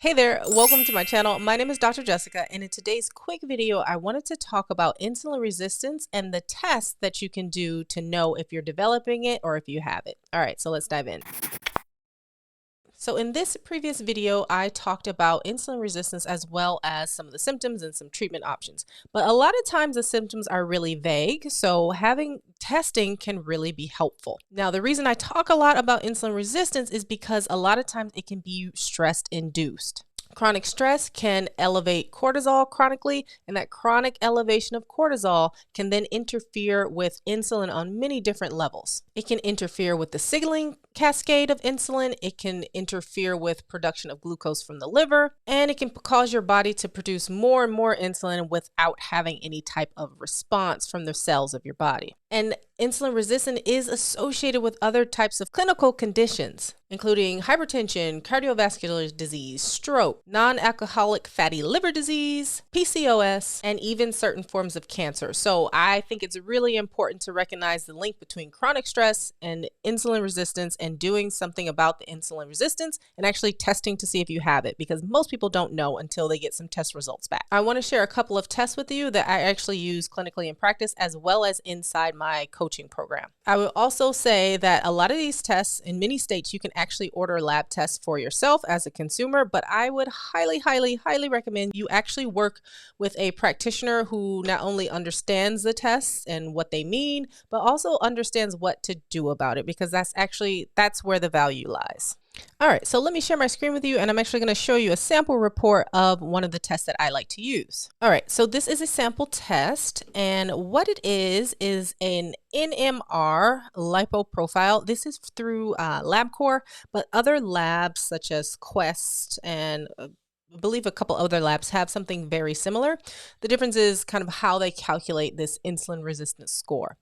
Hey there, welcome to my channel. My name is Dr. Jessica, and in today's quick video, I wanted to talk about insulin resistance and the tests that you can do to know if you're developing it or if you have it. All right, so let's dive in. So in this previous video, I talked about insulin resistance as well as some of the symptoms and some treatment options. But a lot of times the symptoms are really vague, so having testing can really be helpful. Now, the reason I talk a lot about insulin resistance is because a lot of times it can be stress induced. Chronic stress can elevate cortisol chronically, and that chronic elevation of cortisol can then interfere with insulin on many different levels. It can interfere with the signaling cascade of insulin, it can interfere with production of glucose from the liver, and it can cause your body to produce more and more insulin without having any type of response from the cells of your body. And insulin resistance is associated with other types of clinical conditions, including hypertension, cardiovascular disease, stroke, non-alcoholic fatty liver disease, PCOS, and even certain forms of cancer. So I think it's really important to recognize the link between chronic stress and insulin resistance and doing something about the insulin resistance and actually testing to see if you have it, because most people don't know until they get some test results back. I want to share a couple of tests with you that I actually use clinically in practice as well as inside my coaching program. I will also say that a lot of these tests in many states, you can actually order lab tests for yourself as a consumer, but I would highly recommend you actually work with a practitioner who not only understands the tests and what they mean, but also understands what to do about it, because that's where the value lies. All right, so let me share my screen with you, and I'm actually going to show you a sample report of one of the tests that I like to use. All right, so this is a sample test, and what it is an NMR lipo profile. This is through LabCorp, but other labs such as Quest and I believe a couple other labs have something very similar. The difference is kind of how they calculate this insulin resistance score.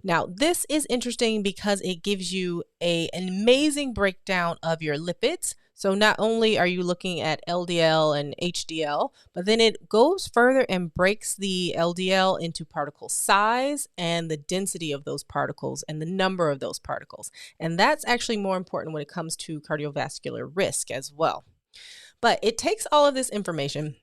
Now, this is interesting because it gives you an amazing breakdown of your lipids. So not only are you looking at LDL and HDL, but then it goes further and breaks the LDL into particle size and the density of those particles and the number of those particles. And that's actually more important when it comes to cardiovascular risk as well. But it takes all of this information,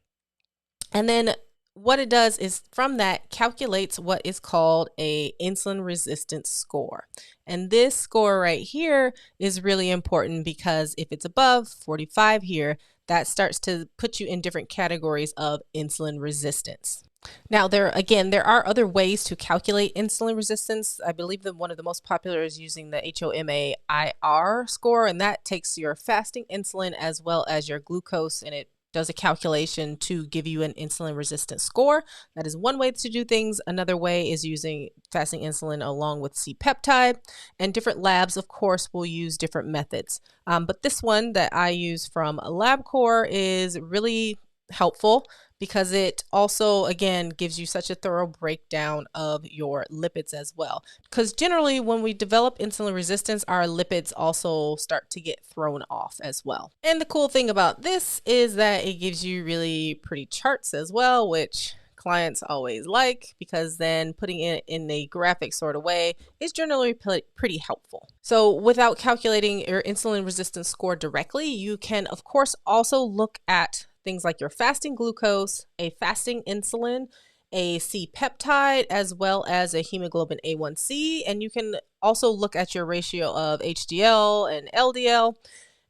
and then what it does is from that calculates what is called a insulin resistance score. And this score right here is really important because if it's above 45 here, that starts to put you in different categories of insulin resistance. Now, there are other ways to calculate insulin resistance. I believe that one of the most popular is using the HOMA-IR score, and that takes your fasting insulin as well as your glucose, and it does a calculation to give you an insulin resistance score. That is one way to do things. Another way is using fasting insulin along with C-peptide, and different labs, of course, will use different methods. But this one that I use from LabCorp is really helpful because it also, again, gives you such a thorough breakdown of your lipids as well. Because generally, when we develop insulin resistance, our lipids also start to get thrown off as well. And the cool thing about this is that it gives you really pretty charts as well, which clients always like, because then putting it in a graphic sort of way is generally pretty helpful. So without calculating your insulin resistance score directly, you can, of course, also look at things like your fasting glucose, a fasting insulin, a C-peptide, as well as a hemoglobin A1C. And you can also look at your ratio of HDL and LDL.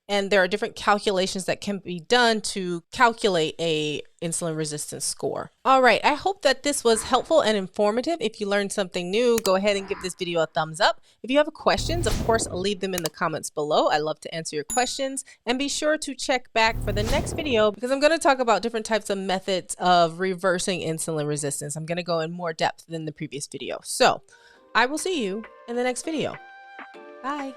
And there are different calculations that can be done to calculate a insulin resistance score. All right, I hope that this was helpful and informative. If you learned something new, go ahead and give this video a thumbs up. If you have questions, of course, leave them in the comments below. I love to answer your questions. And be sure to check back for the next video, because I'm going to talk about different types of methods of reversing insulin resistance. I'm going to go in more depth than the previous video. So I will see you in the next video. Bye.